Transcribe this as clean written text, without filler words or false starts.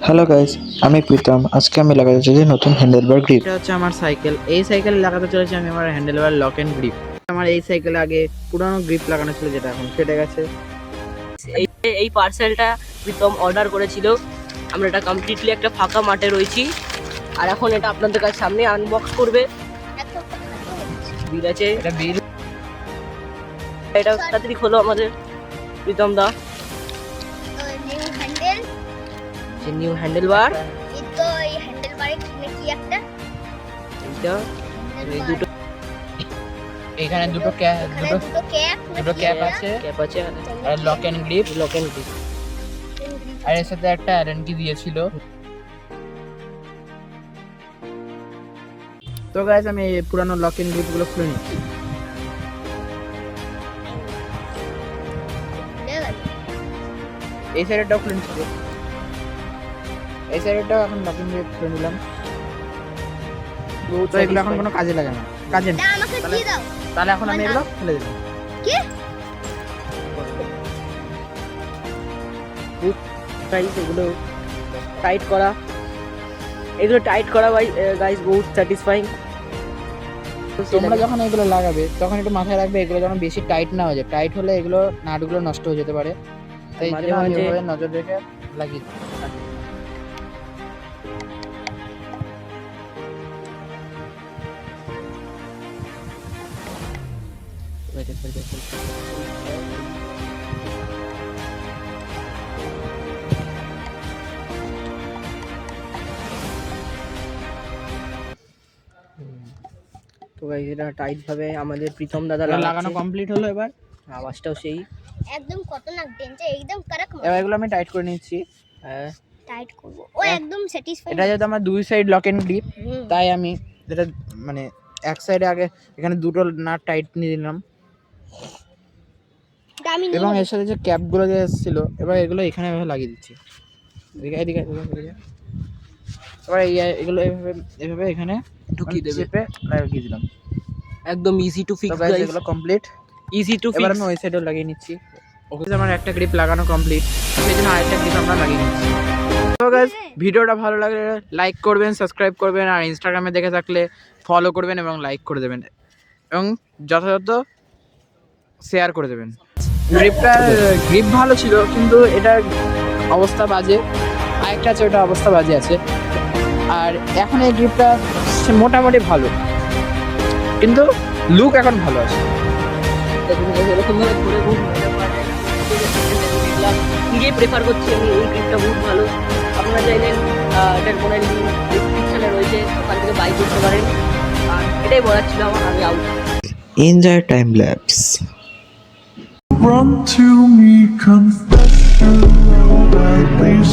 Hello guys, আমি প্রীতম। আজকে আমি লাগাতে চলেছি নতুন হ্যান্ডেলবার গ্রিপ। এটা হচ্ছে আমার সাইকেল। এই সাইকেলে লাগাতে চলেছি আমি আমার হ্যান্ডেলবার লক এন্ড গ্রিপ। আমার এই সাইকেলে আগে পুরানো গ্রিপ লাগানো ছিল, যেটা এখন কেটে গেছে। এই এই পার্সেলটা প্রীতম অর্ডার করেছিল। আমরা এটা কমপ্লিটলি একটা ফাঁকা মাঠে রয়েছি, আর এখন এটা আপনাদের কাছে সামনে আনবক্স করবে। বিল আছে, এটা বিল। এটা তাড়াতাড়ি খোলো আমাদের Pritam da. New handle bar. এইটা এই দুটো, এখানে দুটো ক্যাপ আছে আর লক এন্ড গ্রিপ। আর এর সাথে একটা অ্যারেন কি দিয়েছিল। তো গাইস, আমি এই পুরানো লক এন্ড গ্রিপ গুলো খুলে নিচ্ছি। এই সাইডটাও খুলে নিচ্ছি, এই সাইডটাও এখন লক এন্ড গ্রিপ খুলে নিলাম। তো এগুলো এখন কোনো কাজে লাগে না, কাজে না। তাহলে এখন আমি এগুলো খুলে দিলাম। এগুলো টাইট করা, এগুলো টাইট করা গাইস বহুত স্যাটিসফাইং। তোমরা যখন এগুলো লাগাবে তখন একটু মাথায় রাখবে এগুলো যেন বেশি টাইট না হয়ে যায়। টাইট হলে এগুলো নাটগুলো নষ্ট হয়ে যেতে পারে, তাই মাঝে জন্য মাঝে এভাবে নজর রেখে লাগিয়ে দিই। তো গাইস, এটা টাইট ভাবে আমাদের প্রীতম দাদা লাগানো লাগানো। কমপ্লিট হলো। এবার আওয়াজটাও সেই একদম খতরনাক ডেঞ্জার, একদম কারেক্ট এবার এগুলো আমি টাইট করে নিচ্ছি। হ্যাঁ, টাইট করব। ও একদম স্যাটিসফাইড। এটা যেহেতু আমার দুই সাইড লক এন্ড গ্রিপ, তাই আমি যেটা মানে এক সাইডে আগে এখানে দুটো নাট টাইট নিয়ে দিলাম, এবং এর সাথে যে ক্যাপগুলো যে এসেছিল এবার এগুলো এখানে এভাবে লাগিয়ে দিচ্ছি। এদিকে এদিকে এদিকে। এবার এগুলো এভাবে এখানে ঢুকিয়ে দেবে। চেপে লাগিয়ে দিলাম। একদম ইজি টু তো ফিক্স গাইস, গাইস, এগুলো কমপ্লিট। ইজি টু এবার ফিক্স। আমি ওই সাইডেও লাগিয়ে নিচ্ছি। ওকে, আমার একটা গ্রিপ লাগানো কমপ্লিট, সেই জন্য আরেকটা গ্রিপ আমরা লাগিয়ে নিচ্ছি। তো গাইস, ভিডিওটা ভালো লাগলে লাইক করবেন, সাবস্ক্রাইব করবেন, আর ইনস্টাগ্রামে দেখে থাকলে ফলো করবেন এবং লাইক করে দেবেন, এবং যথাযথ শেয়ার করে দেবেন। গ্রিপ ভালো ছিল, কিন্তু এটার অবস্থা বাজে। আরেকটা আছে, ওটা অবস্থা বাজে আছে। আর এখন এই গ্রিপটা মোটামুটি ভালো, কিন্তু লুক এখন ভালো আছে। এরকম ভাবে ঘুরে খুব মজা পাওয়া যায়। দেখলাম, নিজেই প্রেফার করছি আমি, এই গ্রিপটা বহুত ভালো। আপনারা চাইলেন এটার কোনো লিঙ্ক ডিসক্রিপশনে রয়েছে, ওখান থেকে বাই করতে পারেন। আর এটাই বলার ছিল আমার, আমি out. Enjoy time lapse. Run to me, confess your love, at least